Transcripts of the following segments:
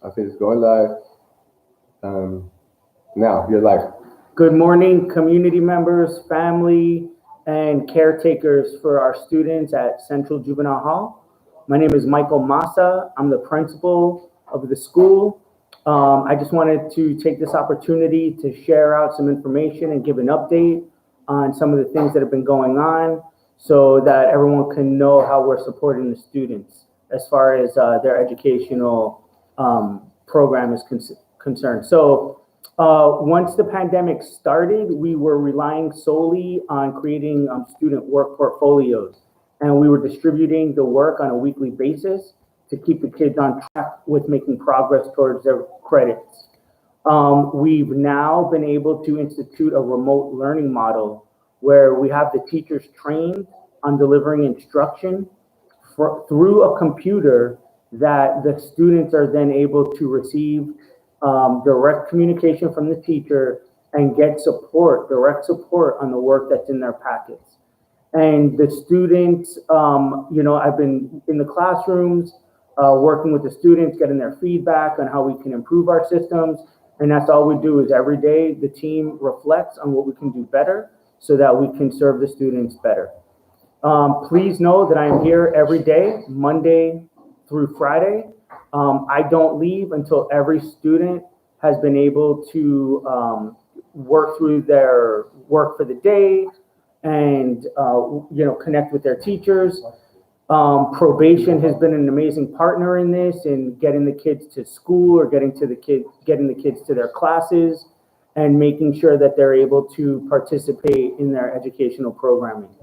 I think it's going live. Now you're live. Good morning, community members, family, and caretakers for our students at Central Juvenile Hall. My name is Michael Massa. I'm the principal of the school. I just wanted to take this opportunity to share out some information and give an update on some of the things that have been going on so that everyone can know how we're supporting the students as far as their educational program is concerned. So once the pandemic started, we were relying solely on creating student work portfolios, and we were distributing the work on a weekly basis to keep the kids on track with making progress towards their credits. We've now been able to institute a remote learning model where we have the teachers trained on delivering instruction through a computer that the students are then able to receive direct communication from the teacher and get direct support on the work that's in their packets. And the students, I've been in the classrooms working with the students, getting their feedback on how we can improve our systems. And that's all we do is every day the team reflects on what we can do better so that we can serve the students better. Please know that I'm here every day, Monday through Friday. I don't leave until every student has been able to work through their work for the day and connect with their teachers. Probation has been an amazing partner in this, in getting the kids to school or getting the kids to their classes and making sure that they're able to participate in their educational programming.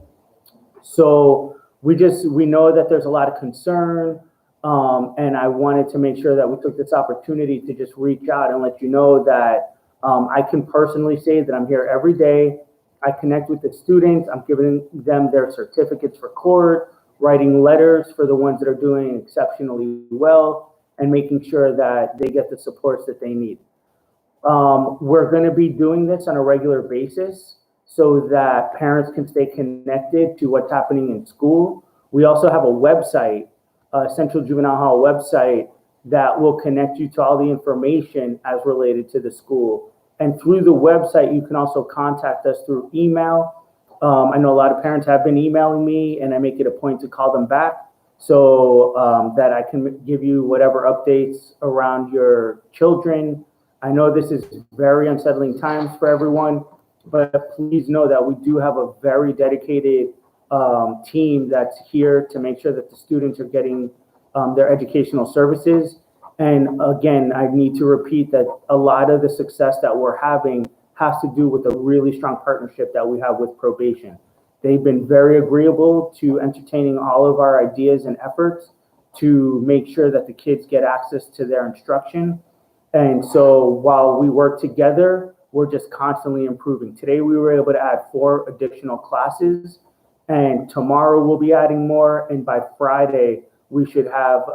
So we know that there's a lot of concern. And I wanted to make sure that we took this opportunity to just reach out and let you know that I can personally say that I'm here every day. I connect with the students. I'm giving them their certificates for court, writing letters for the ones that are doing exceptionally well, and making sure that they get the supports that they need. We're going to be doing this on a regular basis so that parents can stay connected to what's happening in school. We also have a website, Central Juvenile Hall website, that will connect you to all the information as related to the school. And through the website, you can also contact us through email. I know a lot of parents have been emailing me, and I make it a point to call them back so that I can give you whatever updates around your children. I know this is very unsettling times for everyone, but please know that we do have a very dedicated team that's here to make sure that the students are getting their educational services. And again, I need to repeat that a lot of the success that we're having has to do with a really strong partnership that we have with probation. They've been very agreeable to entertaining all of our ideas and efforts to make sure that the kids get access to their instruction. And so while we work together, we're just constantly improving. Today, we were able to add 4 additional classes, and tomorrow we'll be adding more. And by Friday, we should have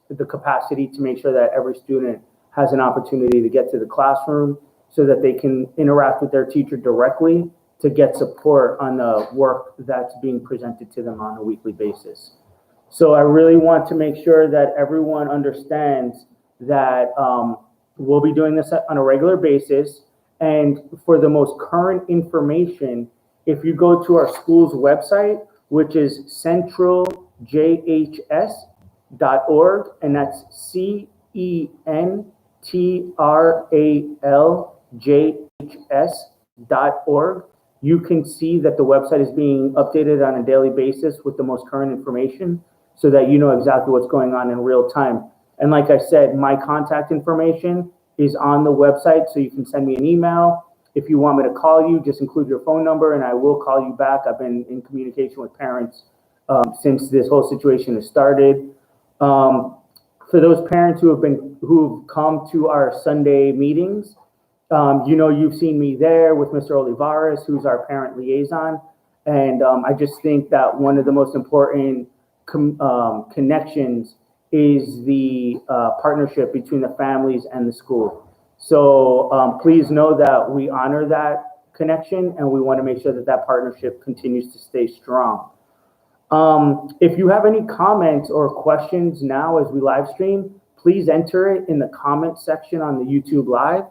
the capacity to make sure that every student has an opportunity to get to the classroom so that they can interact with their teacher directly to get support on the work that's being presented to them on a weekly basis. So I really want to make sure that everyone understands that we'll be doing this on a regular basis. And for the most current information, if you go to our school's website, which is centraljhs.org, and that's centraljhs.org, you can see that the website is being updated on a daily basis with the most current information so that you know exactly what's going on in real time. And like I said, my contact information is on the website, so you can send me an email. If you want me to call you, just include your phone number and I will call you back. I've been in communication with parents since this whole situation has started. For those parents who've come to our Sunday meetings, you've seen me there with Mr. Olivares, who's our parent liaison. And I just think that one of the most important connections is the partnership between the families and the school. So please know that we honor that connection and we want to make sure that that partnership continues to stay strong. If you have any comments or questions now as we live stream, please enter it in the comment section on the YouTube Live.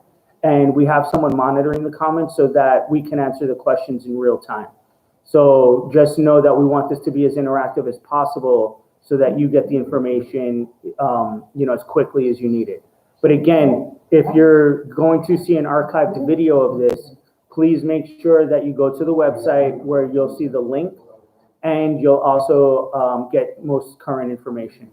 And we have someone monitoring the comments so that we can answer the questions in real time. So just know that we want this to be as interactive as possible so that you get the information, as quickly as you need it. But again, if you're going to see an archived video of this, please make sure that you go to the website where you'll see the link, and you'll also get most current information.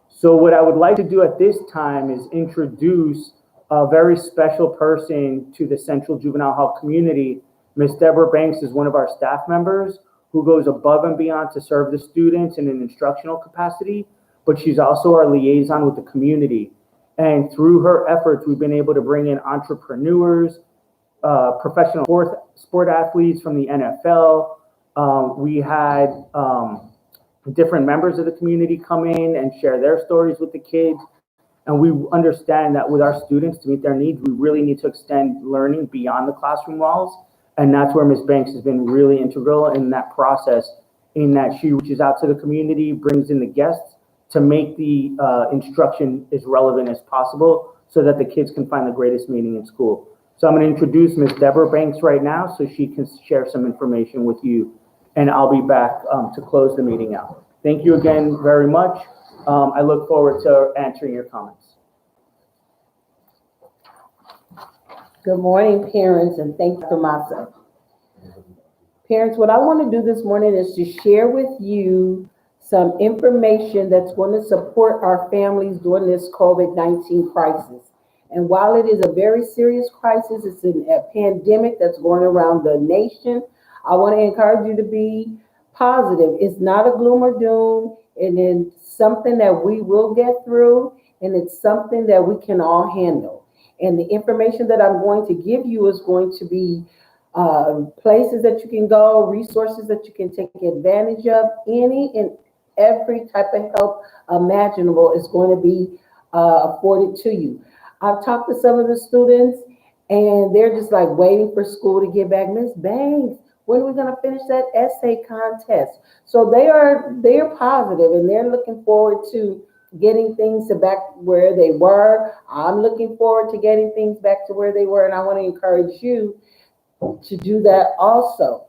So what I would like to do at this time is introduce a very special person to the Central Juvenile Hall community. Ms. Deborah Banks is one of our staff members who goes above and beyond to serve the students in an instructional capacity, but she's also our liaison with the community. And through her efforts, we've been able to bring in entrepreneurs, professional sport athletes from the NFL. We had different members of the community come in and share their stories with the kids. And we understand that with our students, to meet their needs, we really need to extend learning beyond the classroom walls. And that's where Ms. Banks has been really integral in that process, in that she reaches out to the community, brings in the guests to make the instruction as relevant as possible so that the kids can find the greatest meaning in school. So I'm going to introduce Ms. Deborah Banks right now so she can share some information with you. And I'll be back to close the meeting out. Thank you again very much. I look forward to answering your comments. Good morning, parents, and thank you, Dr. Massa. Parents, what I want to do this morning is to share with you some information that's going to support our families during this COVID-19 crisis. And while it is a very serious crisis, it's a pandemic that's going around the nation, I want to encourage you to be positive. It's not a gloom or doom, and it's something that we will get through, and it's something that we can all handle. And the information that I'm going to give you is going to be places that you can go, resources that you can take advantage of. Any and every type of help imaginable is going to be afforded to you. I've talked to some of the students, and they're just like waiting for school to get back. Ms. Banks, when are we going to finish that essay contest? So they're positive, and they're looking forward to getting things to back where they were. I'm looking forward to getting things back to where they were, and I want to encourage you to do that also.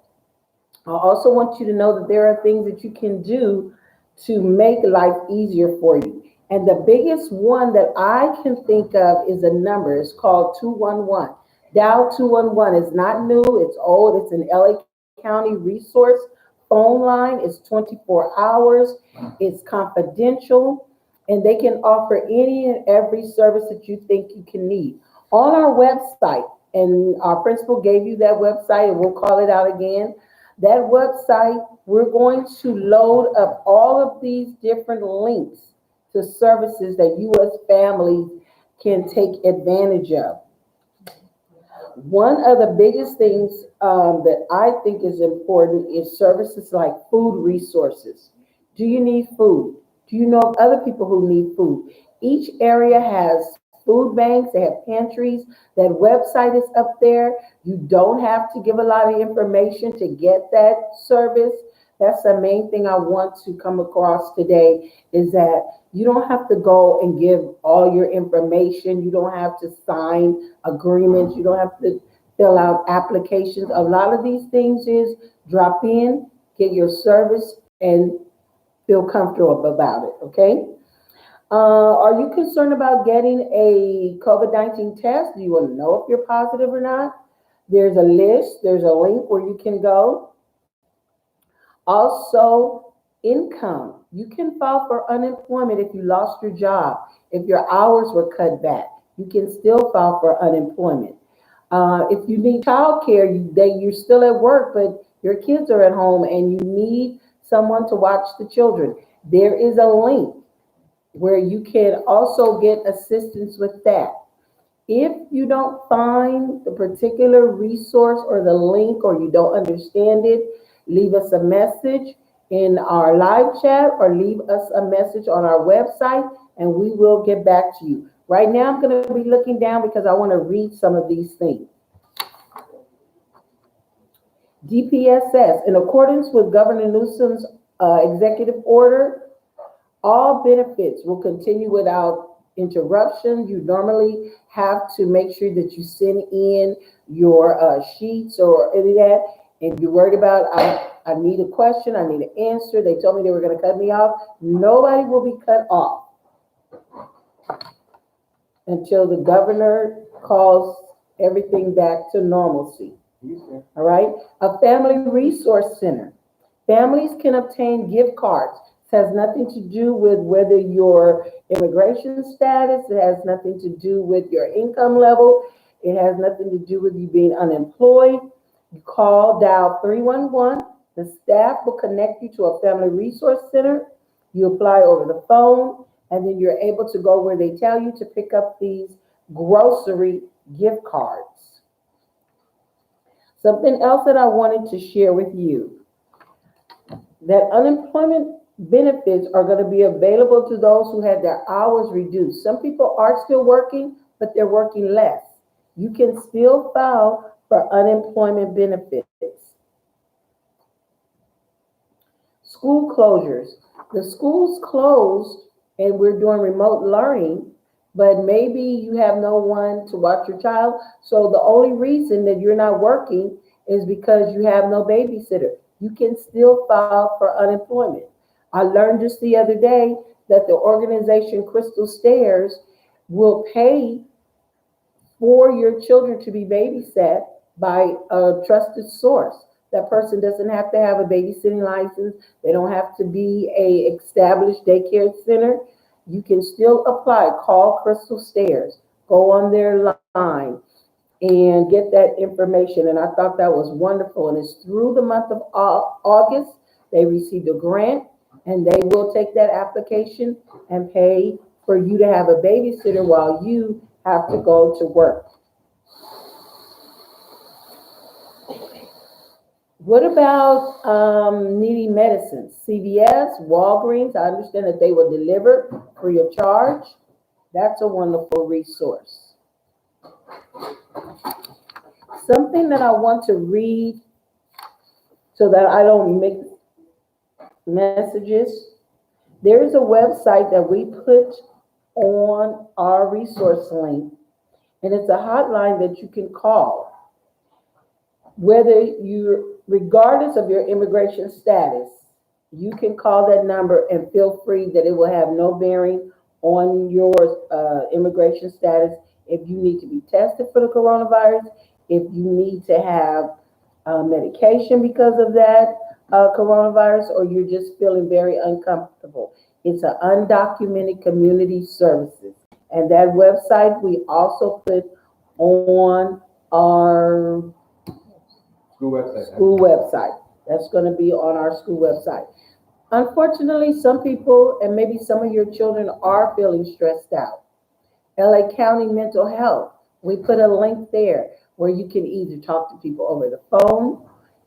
I also want you to know that there are things that you can do to make life easier for you. And the biggest one that I can think of is a number. It's called 211. Dial 211 is not new. It's old. It's an LA County resource phone line. It's 24 hours. It's confidential. And they can offer any and every service that you think you can need. On our website, and our principal gave you that website, and we'll call it out again. That website, we're going to load up all of these different links to services that you as families can take advantage of. One of the biggest things that I think is important is services like food resources. Do you need food? Do you know of other people who need food? Each area has food banks, they have pantries. That website is up there. You don't have to give a lot of information to get that service. That's the main thing I want to come across today, is that you don't have to go and give all your information. You don't have to sign agreements. You don't have to fill out applications. A lot of these things is drop in, get your service, and feel comfortable about it, okay? Are you concerned about getting a COVID-19 test? Do you want to know if you're positive or not? There's a list, there's a link where you can go. Also, income. You can file for unemployment if you lost your job. If your hours were cut back, you can still file for unemployment. If you need childcare, you're still at work, but your kids are at home and you need someone to watch the children. There is a link where you can also get assistance with that. If you don't find the particular resource or the link, or you don't understand it, leave us a message in our live chat or leave us a message on our website and we will get back to you. Right now, I'm going to be looking down because I want to read some of these things. DPSS, in accordance with Governor Newsom's executive order, all benefits will continue without interruptions. You normally have to make sure that you send in your sheets or any of that. And you're worried about, I need a question, I need an answer. They told me they were going to cut me off. Nobody will be cut off until the governor calls everything back to normalcy. All right? A family resource center. Families can obtain gift cards. This has nothing to do with whether your immigration status, it has nothing to do with your income level, it has nothing to do with you being unemployed. You call, dial 311. The staff will connect you to a family resource center. You apply over the phone, and then you're able to go where they tell you to pick up these grocery gift cards. Something else that I wanted to share with you, that unemployment benefits are going to be available to those who had their hours reduced. Some people are still working, but they're working less. You can still file for unemployment benefits. School closures. The school's closed and we're doing remote learning, but maybe you have no one to watch your child. So the only reason that you're not working is because you have no babysitter. You can still file for unemployment. I learned just the other day that the organization Crystal Stairs will pay for your children to be babysat by a trusted source. That person doesn't have to have a babysitting license. They don't have to be a established daycare center. You can still apply. Call Crystal Stairs. Go on their line and get that information. And I thought that was wonderful. And it's through the month of August. They received a grant, and they will take that application and pay for you to have a babysitter while you have to go to work. What about needing medicines? CVS, Walgreens, I understand that they will deliver free of charge. That's a wonderful resource. Something that I want to read so that I don't mix messages. There is a website that we put on our resource link, and it's a hotline that you can call. Whether you're, regardless of your immigration status, you can call that number and feel free that it will have no bearing on your immigration status. If you need to be tested for the coronavirus, if you need to have medication because of that coronavirus, or you're just feeling very uncomfortable. It's an undocumented community services. And that website we also put on our school website. That's going to be on our school website. Unfortunately, some people, and maybe some of your children, are feeling stressed out. LA County Mental Health, we put a link there where you can either talk to people over the phone,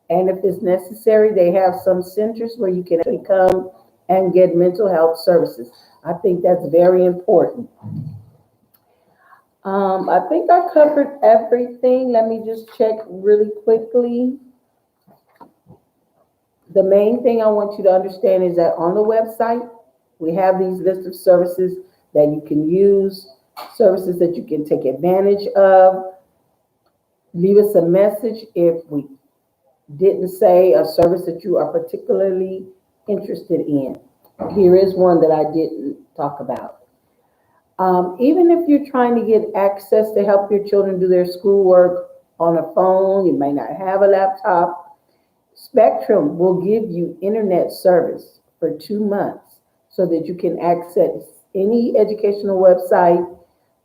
and if it's necessary, they have some centers where you can actually come and get mental health services. I think that's very important. I think I covered everything. Let me just check really quickly. The main thing I want you to understand is that on the website, we have these lists of services that you can use, services that you can take advantage of. Leave us a message if we didn't say a service that you are particularly interested in. Here is one that I didn't talk about. Even if you're trying to get access to help your children do their schoolwork on a phone, you may not have a laptop, Spectrum will give you internet service for 2 months so that you can access any educational website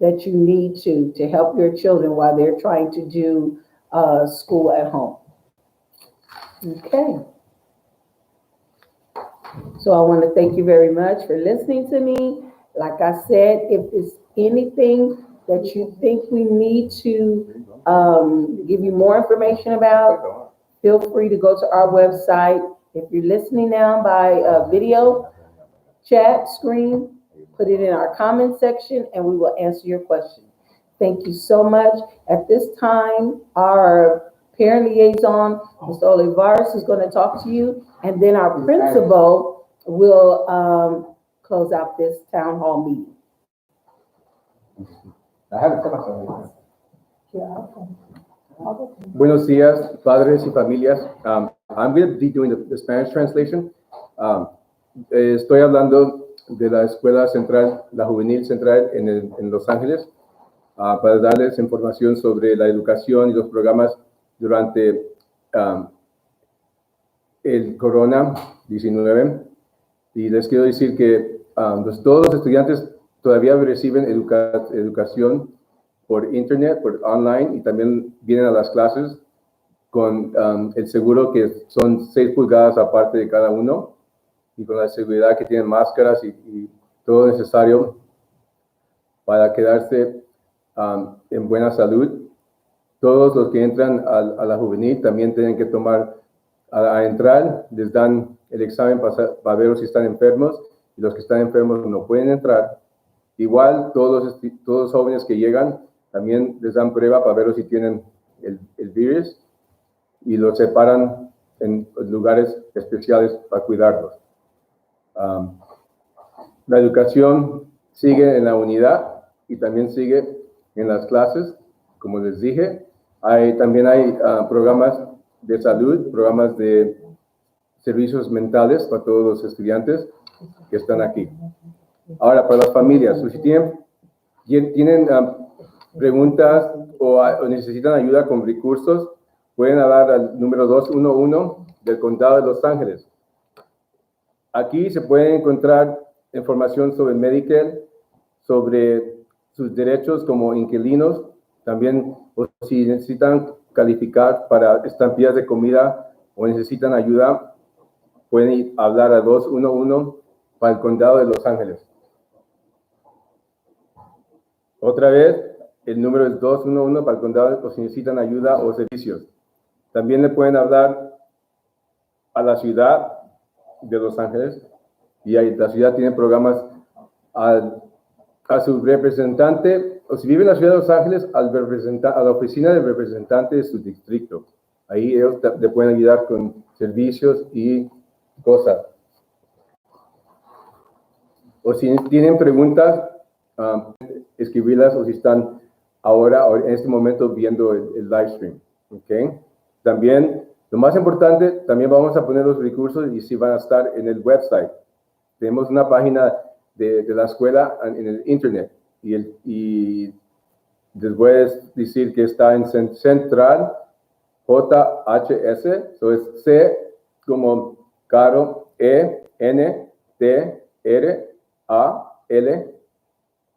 that you need to help your children while they're trying to do school at home. Okay. So I want to thank you very much for listening to me. Like I said, if there's anything that you think we need to give you more information about, feel free to go to our website. If you're listening now by video chat screen, put it in our comment section and we will answer your question. Thank you so much. At this time, our parent liaison, Mr. Olivares, is going to talk to you, and then our principal will close out this town hall meeting. I haven't come up. Buenos días, padres y familias. I'm going to be doing the Spanish translation. Estoy hablando de la Escuela Central, la Juvenil Central en Los Ángeles, para darles información sobre la educación y los programas durante el Corona-19. Y les quiero decir que todos los estudiantes todavía reciben educación por internet, por online, y también vienen a las clases con el seguro que son 6 pulgadas aparte de cada uno, y con la seguridad que tienen máscaras y todo necesario para quedarse en buena salud. Todos los que entran a la juvenil también tienen que tomar, a entrar, les dan el examen para ver si están enfermos, y los que están enfermos no pueden entrar. Igual, todos los jóvenes que llegan también les dan prueba para ver si tienen el virus, y los separan en lugares especiales para cuidarlos. La educación sigue en la unidad y también sigue en las clases, como les dije. También hay programas de salud, programas de servicios mentales para todos los estudiantes que están aquí. Ahora, para las familias, si tienen preguntas o necesitan ayuda con recursos, pueden hablar al número 211 del Condado de Los Ángeles. Aquí se puede encontrar información sobre Medicare, sobre sus derechos como inquilinos, también o si necesitan calificar para estampillas de comida o necesitan ayuda, pueden hablar a 211 para el Condado de Los Ángeles. Otra vez, el número es 211 para el condado o si necesitan ayuda o servicios. También le pueden hablar a la ciudad de Los Ángeles, y ahí la ciudad tiene programas a su representante, o si vive en la ciudad de Los Ángeles, a la oficina del representante de su distrito. Ahí ellos le pueden ayudar con servicios y cosas. O si tienen preguntas, escribirlas, o si están ahora en este momento viendo el live stream. ¿Okay? También, lo más importante, también vamos a poner los recursos y si van a estar en el website. Tenemos una página de la escuela en el internet, y les voy a decir que está en Central JHS, so es C como Caro, E-N-T-R-A-L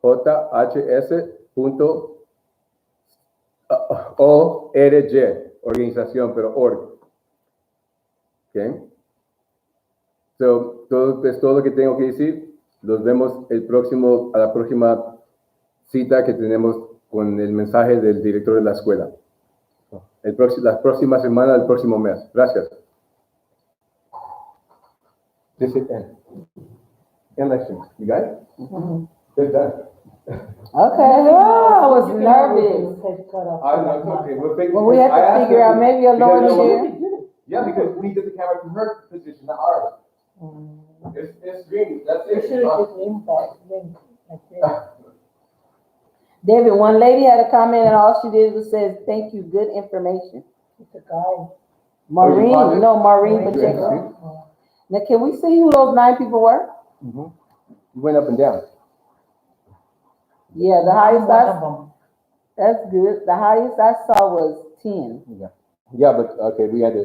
JHS.org, organización, pero org. Okay. So, es todo lo que tengo que decir. Los vemos a la próxima cita que tenemos con el mensaje del director de la escuela. La próxima semana, el próximo mes. Gracias. This is end. Election. You got it? Mm-hmm. Good done. Okay, oh, I was nervous. Okay. Well, we have to figure out maybe a lower chair. Yeah, because we did the camera from her position, not ours. It's green. That's it. David, one lady had a comment and all she did was says, "Thank you, good information." It's a guy. Maureen, Oh, you no, Maureen Maureen. Pacheco. Now, can we see who those 9 people were? Mm-hmm. You went up and down. Yeah, the highest One of them. that's good. The highest I saw was 10. Yeah, but okay, we had to